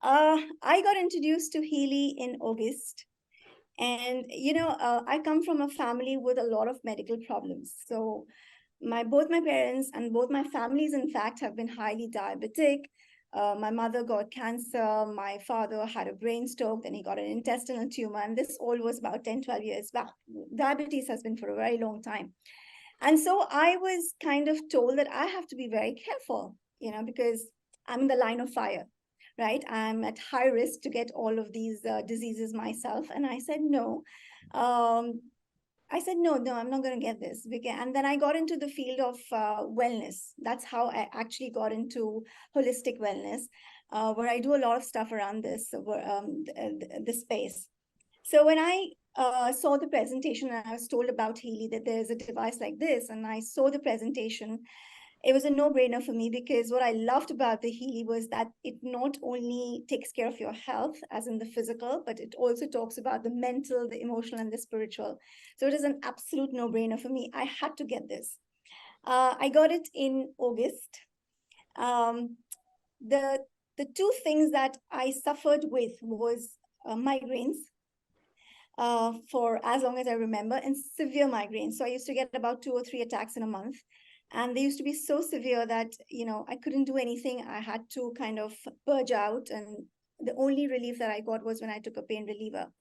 I got introduced to Healy in August. And, I come from a family with a lot of medical problems. So both my parents and both my families, in fact, have been highly diabetic. My mother got cancer. My father had a brain stroke. Then he got an intestinal tumor. And this all was about 10, 12 years back. Diabetes has been for a very long time. And so I was kind of told that I have to be very careful, because I'm in the line of fire, right? I'm at high risk to get all of these diseases myself. And I said, no. No, I'm not going to get this. And then I got into the field of wellness. That's how I actually got into holistic wellness, where I do a lot of stuff around this space. So when I saw the presentation and I was told about Healy, that there's a device like this, and I saw the presentation, it was a no-brainer for me, because what I loved about the Healy was that it not only takes care of your health, as in the physical, but it also talks about the mental, the emotional, and the spiritual. So it is an absolute no-brainer for me. I had to get this. I got it in August. The two things that I suffered with was migraines, for as long as I remember, and severe migraines. So I used to get about 2 or 3 attacks in a month. And they used to be so severe that, I couldn't do anything. I had to kind of purge out. And the only relief that I got was when I took a pain reliever.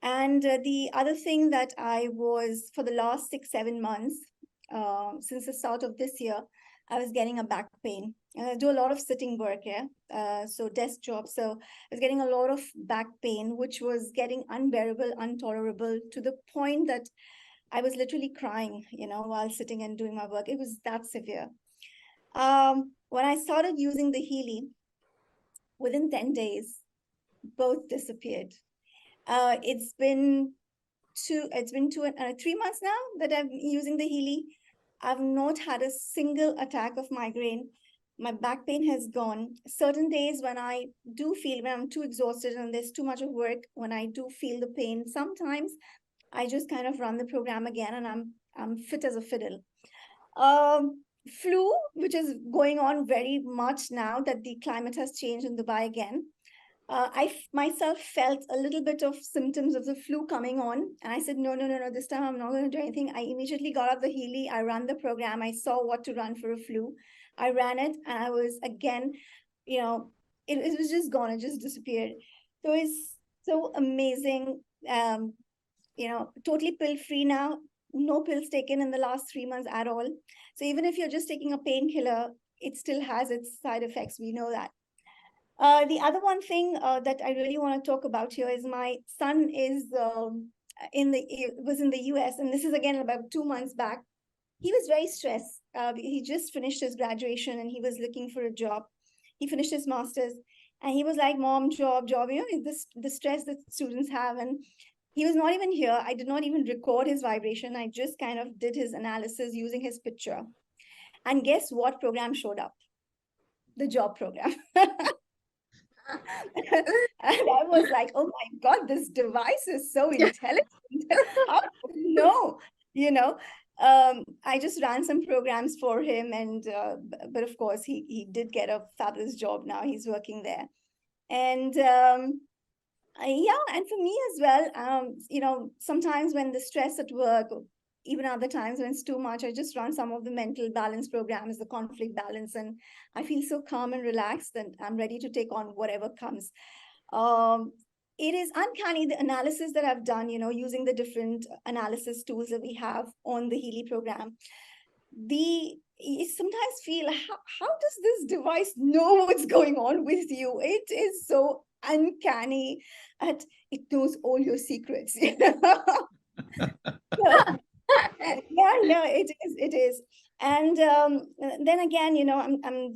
And the other thing that I was, for the last 6, 7 months, since the start of this year, I was getting a back pain. And I do a lot of sitting work here, so desk job. So I was getting a lot of back pain, which was getting unbearable, intolerable, to the point that I was literally crying, while sitting and doing my work. It was that severe. When I started using the Healy, within 10 days, both disappeared. It's been 3 months now that I'm using the Healy. I've not had a single attack of migraine. My back pain has gone. Certain days when I do feel, when I'm too exhausted and there's too much of work, when I do feel the pain, sometimes I just kind of run the program again, and I'm fit as a fiddle. Flu, which is going on very much now that the climate has changed in Dubai again. I myself felt a little bit of symptoms of the flu coming on, and I said, no, this time I'm not going to do anything. I immediately got up the Healy. I ran the program. I saw what to run for a flu. I ran it, and I was again, it was just gone. It just disappeared. So it's so amazing. Totally pill free now. No pills taken in the last 3 months at all. So even if you're just taking a painkiller, it still has its side effects. We know that. The other one thing that I really want to talk about here is my son was in the US, and this is again about 2 months back. He was very stressed. He just finished his graduation and he was looking for a job. He finished his master's, and he was like, "Mom, job, the stress that students have." And he was not even here. I did not even record his vibration. I just kind of did his analysis using his picture. And guess what program showed up? The job program. And I was like, oh my God, this device is so intelligent. How do you know? I just ran some programs for him, and but of course he did get a fabulous job now. He's working there. And and for me as well, sometimes when the stress at work, even other times when it's too much, I just run some of the mental balance programs, the conflict balance, and I feel so calm and relaxed, and I'm ready to take on whatever comes. It is uncanny, the analysis that I've done, using the different analysis tools that we have on the Healy program. You sometimes feel, how does this device know what's going on with you? It is so uncanny, and it knows all your secrets. It is. And then again,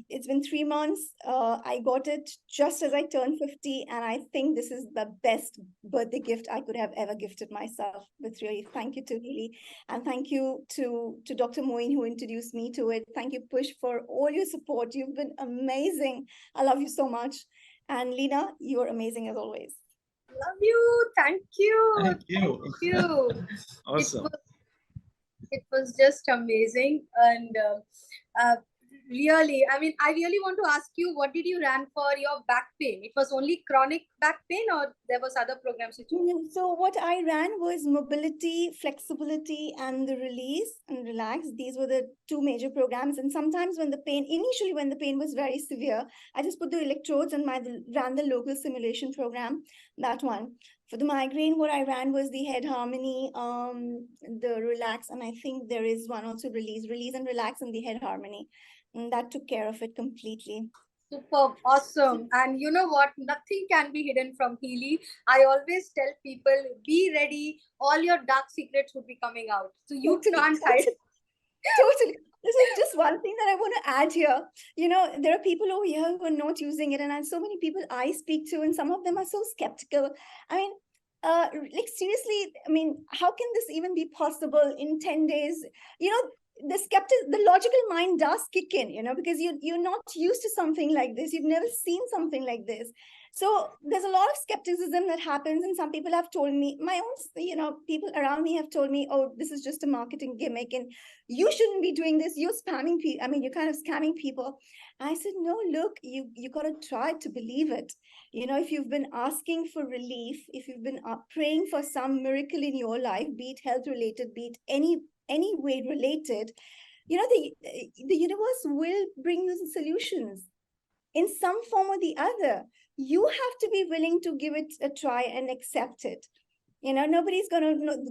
it's been 3 months. I got it just as I turned 50, and I think this is the best birthday gift I could have ever gifted myself. With really, thank you to Healy, and thank you to Dr. Moin, who introduced me to it. Thank you, Push, for all your support. You've been amazing. I love you so much. And Lena, you're amazing as always. Love you. Thank you. Thank you. Thank you. Awesome. It was just amazing. And Really, I mean, I really want to ask you, what did you run for your back pain? It was only chronic back pain, or there was other programs which you... So what I ran was mobility, flexibility, and the release and relax. These were the two major programs. And sometimes initially when the pain was very severe, I just put the electrodes and ran the local simulation program, that one. For the migraine, what I ran was the head harmony, the relax, and I think there is one also release and relax, and the head harmony. And that took care of it completely. Superb, awesome. And you know what? Nothing can be hidden from Healy. I always tell people, be ready. All your dark secrets would be coming out. So you can't hide. Totally. This is just one thing that I want to add here. You know, there are people over here who are not using it, and so many people I speak to, and some of them are so skeptical. I mean, like seriously, I mean, how can this even be possible in 10 days? You know, the logical mind does kick in, you know, because you're not used to something like this. You've never seen something like this. So there's a lot of skepticism that happens, and some people have told me, my own, you know, people around me have told me, oh, this is just a marketing gimmick, and you shouldn't be doing this. You're spamming people. I mean, you're kind of scamming people. I said, no, look, you got to try to believe it. You know, if you've been asking for relief, if you've been praying for some miracle in your life, be it health related, be it any way related, you know, the universe will bring you the solutions in some form or the other. You have to be willing to give it a try and accept it. You know,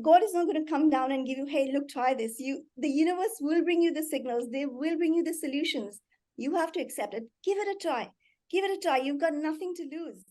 God is not going to come down and give you, hey, look, try this. The universe will bring you the signals. They will bring you the solutions. You have to accept it. Give it a try. Give it a try. You've got nothing to lose.